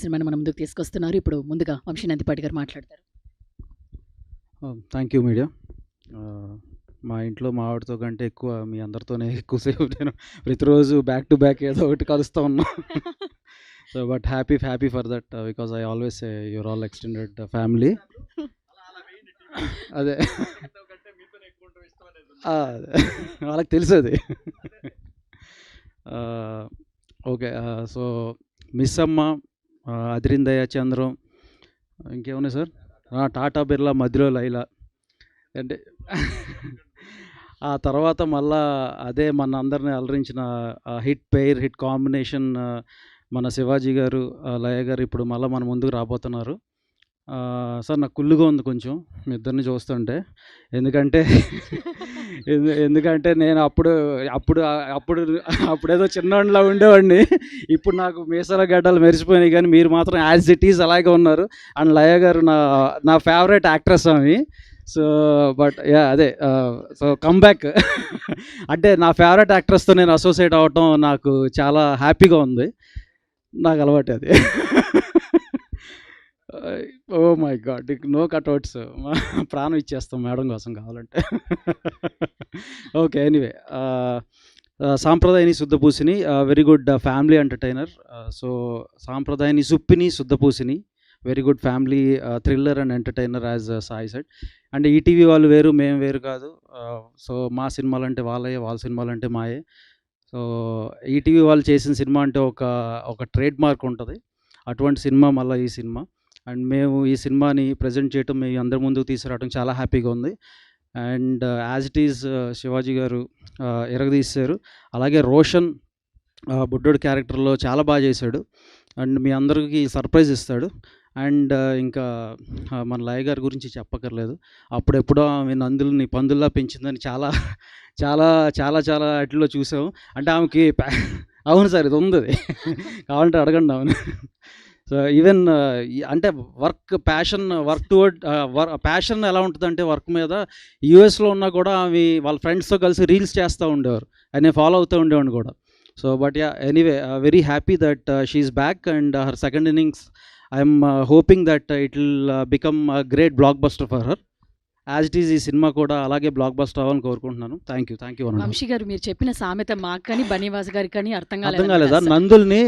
సినిమాని మన ముందుకు తీసుకొస్తున్నారు. ఇప్పుడు ముందుగా వంశీనందిపాటి గారు మాట్లాడతారు. Thank you media. మా ఇంట్లో మా ఆవిడతో కంటే ఎక్కువ మీ అందరితోనే ఎక్కువసేపు నేను ప్రతిరోజు బ్యాక్ టు బ్యాక్ ఏదో ఒకటి కలుస్తూ ఉన్నా. So but happy for that because I always say your all extended family. అదే వాళ్ళకి తెలుసు అది. ఓకే. సో మిస్ అమ్మ, అదిరిందయ్య చంద్రం, ఇంకేమున్నాయి సార్, టాటా బిర్లా, మధ్యలో లైలా, అంటే ఆ తర్వాత మళ్ళా అదే మన అందరిని అలరించిన హిట్ కాంబినేషన్ మన శివాజీ గారు, లయ గారు ఇప్పుడు మళ్ళీ మన ముందుకు రాబోతున్నారు. సార్ నాకు కుళ్ళుగా ఉంది కొంచెం మీ ఇద్దరిని చూస్తుంటే. ఎందుకంటే నేను అప్పుడేదో చిన్నవాడిలా ఉండేవాడిని. ఇప్పుడు నాకు మీసాల గడ్డలు మెరిసిపోయినాయి, కానీ మీరు మాత్రం యాజ్ ఇట్ ఈజ్ అలాగే ఉన్నారు. అండ్ లయ గారు నా ఫేవరెట్ యాక్ట్రెస్ ఆమె. సో బట్ అదే సో కమ్బ్యాక్ అంటే నా ఫేవరెట్ యాక్ట్రెస్తో నేను అసోసియేట్ అవ్వటం నాకు చాలా హ్యాపీగా ఉంది. నాకు అలవాటు అది. Oh my god, no cutouts, ప్రాణం ఇచ్చేస్తాం మేడం కోసం కావాలంటే. Okay, anyway, Sampradayini Shuddhapoosini very good family entertainer. So Sampradayini Suppini Shuddhapoosini very good family thriller and entertainer as Sai said. అంటే ఈటీవీ వాళ్ళు వేరు, మేము వేరు కాదు. సో మా సినిమాలు అంటే వాళ్ళే, వాళ్ళ సినిమాలు అంటే మాయే. సో ఈటీవీ వాళ్ళు చేసిన సినిమా అంటే ఒక ట్రేడ్ మార్క్ ఉంటుంది. అటువంటి సినిమా మళ్ళీ ఈ సినిమా. అండ్ మేము ఈ సినిమాని ప్రజెంట్ చేయటం, మీ అందరి ముందుకు తీసుకురావడం చాలా హ్యాపీగా ఉంది. And as it is Shivaji గారు ఎరగదీశారు. అలాగే రోషన్ బుడ్డోడు క్యారెక్టర్లో చాలా బాగా చేశాడు. అండ్ మీ అందరికీ సర్ప్రైజ్ ఇస్తాడు. అండ్ ఇంకా మన లయ గారి గురించి చెప్పక్కర్లేదు. అప్పుడెప్పుడో ఆమె నందుల్ని పందుల్లా పెంచిందని చాలా చాలా చాలా చాలా వాటిల్లో చూసాము. అంటే ఆమెకి అవును సార్, ఇది ఉంది, కావాలంటే అడగండి ఆమెను. సో ఈవెన్ అంటే వర్క్ టువర్డ్ ప్యాషన్ ఎలా ఉంటుందంటే వర్క్ మీద, యూఎస్లో ఉన్నా కూడా ఆమె వాళ్ళ ఫ్రెండ్స్తో కలిసి రీల్స్ చేస్తూ ఉండేవారు, అని ఫాలో అవుతూ ఉండేవాడిని కూడా. So but anyway, very happy that she's back and her second innings I'm hoping that it will become a great blockbuster for her. As it is ఈ సినిమా కూడా అలాగే బ్లాక్ బస్టర్ అవ్వాలని కోరుకుంటున్నాను. Thank you. వంశీ గారు, మీరు చెప్పిన సామెత మాకు కానీ బనీవాస్ గారికి కానీ అర్థం కాలేదా? నందుల్ని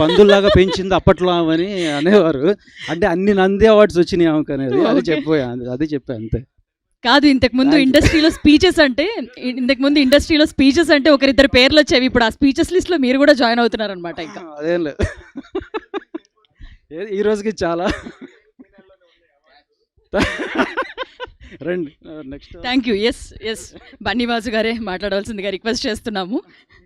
పందుల్లాగా పెంచింది అప్పట్లో అని అనేవారు. అంటే అన్ని నంది అవార్డ్స్ వచ్చినాయి ఆమెకు అనేది, అది చెప్పా అంతే. కాదు, ఇంతకుముందు ఇండస్ట్రీలో స్పీచెస్ అంటే ఒకరిద్దరు పేర్లు వచ్చేవి. ఇప్పుడు ఆ స్పీచెస్ లిస్ట్లో మీరు కూడా జాయిన్ అవుతున్నారు అనమాట. ఇంకా అదేం లేదు, ఈ రోజుకి చాలా రండి next. Thank you. Yes Bunny Vasu గారే మాట్లాడవలసిందిగా రిక్వెస్ట్ చేస్తున్నాము.